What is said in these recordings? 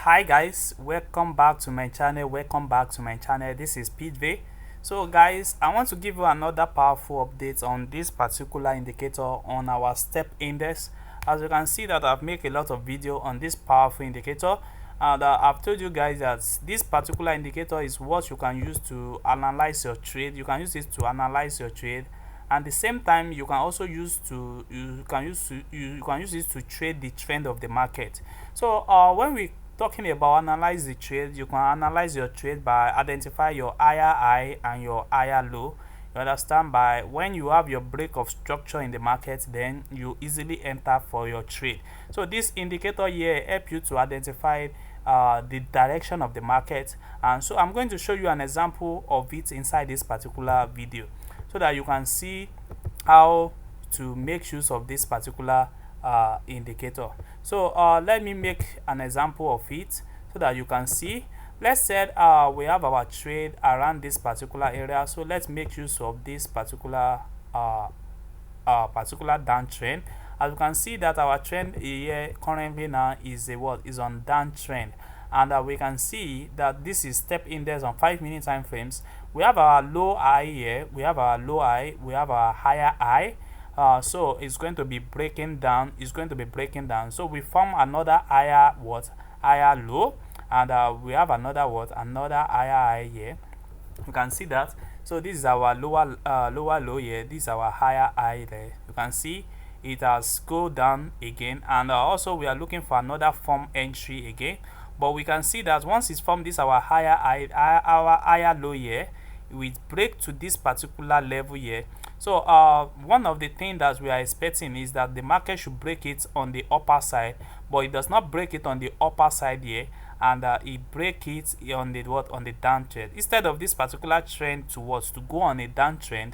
Hi guys, welcome back to my channel. This is Pete. So guys, I want to give you another powerful update on this particular indicator on our step index. As you can see that I've made a lot of video on this powerful indicator, and I've told you guys that this particular indicator is what you can use to analyze your trade. You can use it to analyze your trade, and the same time you can also you can use it to trade the trend of the market. So when we talking about analyze the trade, you can analyze your trade by identify your higher high and your higher low. You understand? By when you have your break of structure in the market, then you easily enter for your trade. So this indicator here help you to identify the direction of the market, and so I'm going to show you an example of it inside this particular video so that you can see how to make use of this particular indicator. So let me make an example of it so that you can see. Let's say we have our trade around this particular area, so let's make use of this particular downtrend. As you can see that our trend here currently now is on downtrend, and we can see that this is step index on 5-minute time frames. We have our low high here, we have our low high, we have our higher high. So it's going to be breaking down, so we form another higher low, and we have another higher high here. You can see that. So this is our lower low here, this is our higher high there. You can see it has go down again, and also we are looking for another form entry again, but we can see that once it's formed this our higher low here, we break to this particular level here. So one of the things that we are expecting is that the market should break it on the upper side, but it does not break it on the upper side here, and it break it on the downtrend. Instead of this particular trend to go on a downtrend,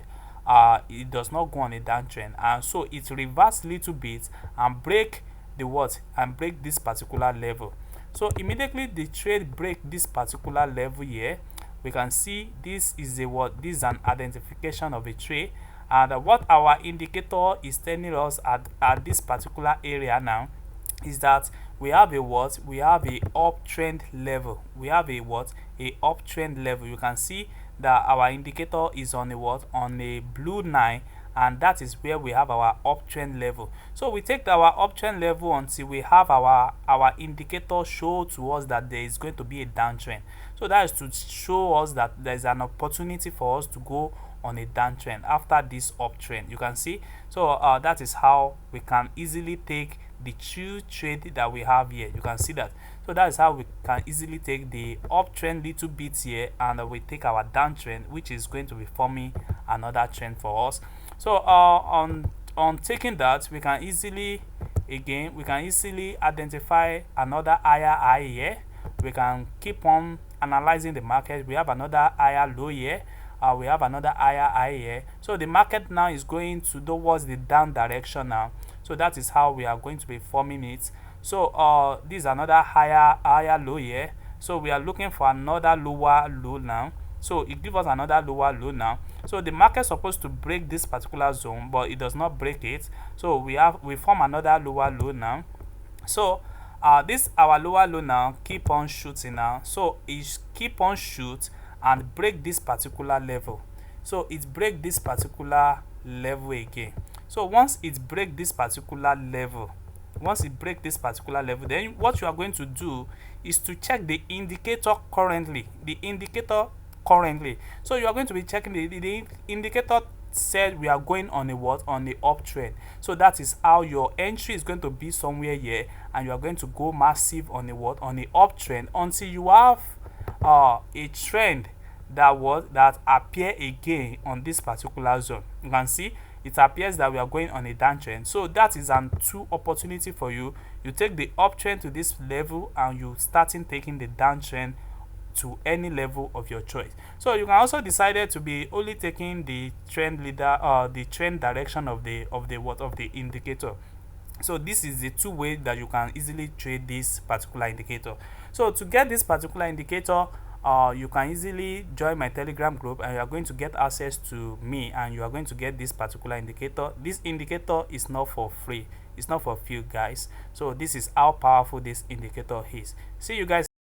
it does not go on a downtrend, and so it reverse little bit and break this particular level. So immediately the trade break this particular level here, we can see this is an identification of a trade, and what our indicator is telling us at this particular area now is that we have a uptrend level. Uptrend level. You can see that our indicator is on a blue line, and that is where we have our uptrend level. So we take our uptrend level until we have our indicator show to us that there is going to be a downtrend. So that is to show us that there is an opportunity for us to go on a downtrend after this uptrend. You can see. So that is how we can easily take the two trade that we have here. You can see that. So that is how we can easily take the uptrend little bit here, and we take our downtrend, which is going to be forming another trend for us. So on taking that, we can easily identify another higher high here. We can keep on analyzing the market. We have another higher low here, we have another higher high here. So the market now is going towards the down direction now. So that is how we are going to be forming it. So this is another higher low here. So we are looking for another lower low now. So it gives us another lower low now. So the market is supposed to break this particular zone, but it does not break it. So we form another lower low now. So this our lower low now keep on shooting now. So it keep on shoot and break this particular level. So it break this particular level again. So once it break this particular level, then what you are going to do is to check the indicator currently. So you are going to be checking the indicator said we are going on a uptrend. So that is how your entry is going to be somewhere here, and you are going to go massive on a uptrend until you have a trend that appear again on this particular zone. You can see it appears that we are going on a downtrend. So that is an two opportunity for you. You take the uptrend to this level, and you starting taking the downtrend to any level of your choice. So you can also decide to be only taking the trend leader the trend direction of the indicator. So this is the two ways that you can easily trade this particular indicator. So to get this particular indicator, you can easily join my Telegram group, and you are going to get access to me, and you are going to get this particular indicator. This indicator is not for free. it's not for few guys. So this is how powerful this indicator is. See you guys.